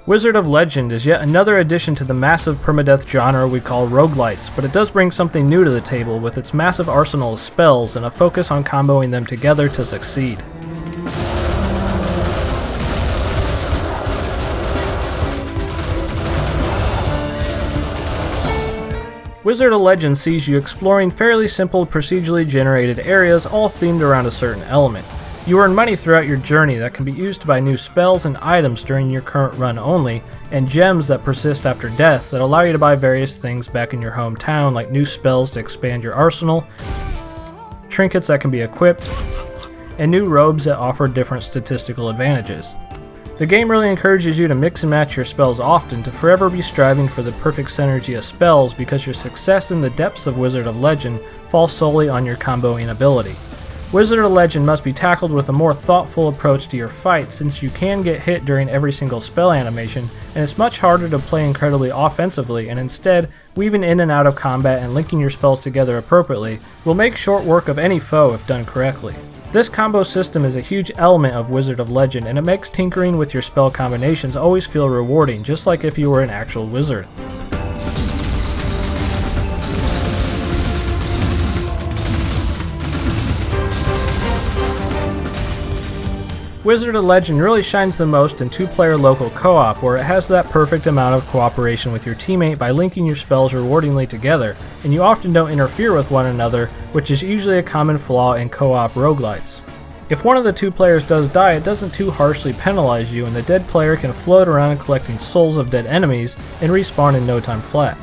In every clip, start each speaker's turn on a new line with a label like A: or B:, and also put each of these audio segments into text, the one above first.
A: Wizard of Legend is yet another addition to the massive permadeath genre we call roguelites, but it does bring something new to the table with its massive arsenal of spells and a focus on comboing them together to succeed. Wizard of Legend sees you exploring fairly simple procedurally generated areas all themed around a certain element. You earn money throughout your journey that can be used to buy new spells and items during your current run only, and gems that persist after death that allow you to buy various things back in your hometown, like new spells to expand your arsenal, trinkets that can be equipped, and new robes that offer different statistical advantages. The game really encourages you to mix and match your spells often to forever be striving for the perfect synergy of spells, because your success in the depths of Wizard of Legend falls solely on your comboing ability. Wizard of Legend must be tackled with a more thoughtful approach to your fight, since you can get hit during every single spell animation, and it's much harder to play incredibly offensively, and instead, weaving in and out of combat and linking your spells together appropriately will make short work of any foe if done correctly. This combo system is a huge element of Wizard of Legend, and it makes tinkering with your spell combinations always feel rewarding, just like if you were an actual wizard. Wizard of Legend really shines the most in 2-player local co-op, where it has that perfect amount of cooperation with your teammate by linking your spells rewardingly together, and you often don't interfere with one another, which is usually a common flaw in co-op roguelites. If one of the 2 players does die, it doesn't too harshly penalize you, and the dead player can float around collecting souls of dead enemies and respawn in no time flat.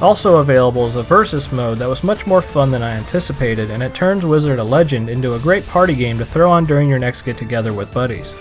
A: Also available is a versus mode that was much more fun than I anticipated, and it turns Wizard of Legend into a great party game to throw on during your next get together with buddies.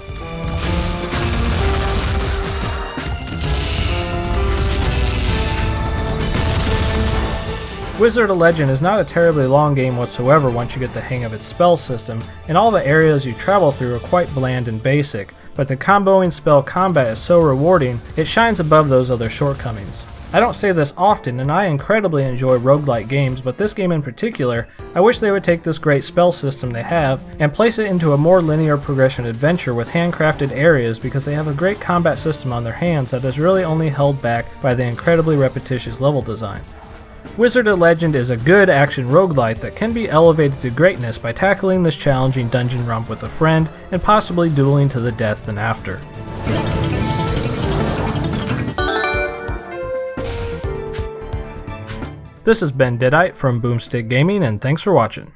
A: Wizard of Legend is not a terribly long game whatsoever once you get the hang of its spell system, and all the areas you travel through are quite bland and basic, but the comboing spell combat is so rewarding, it shines above those other shortcomings. I don't say this often, and I incredibly enjoy roguelite games, but this game in particular, I wish they would take this great spell system they have and place it into a more linear progression adventure with handcrafted areas, because they have a great combat system on their hands that is really only held back by the incredibly repetitious level design. Wizard of Legend is a good action roguelite that can be elevated to greatness by tackling this challenging dungeon romp with a friend and possibly dueling to the death and after. This has been Deadite from Boomstick Gaming, and thanks for watching.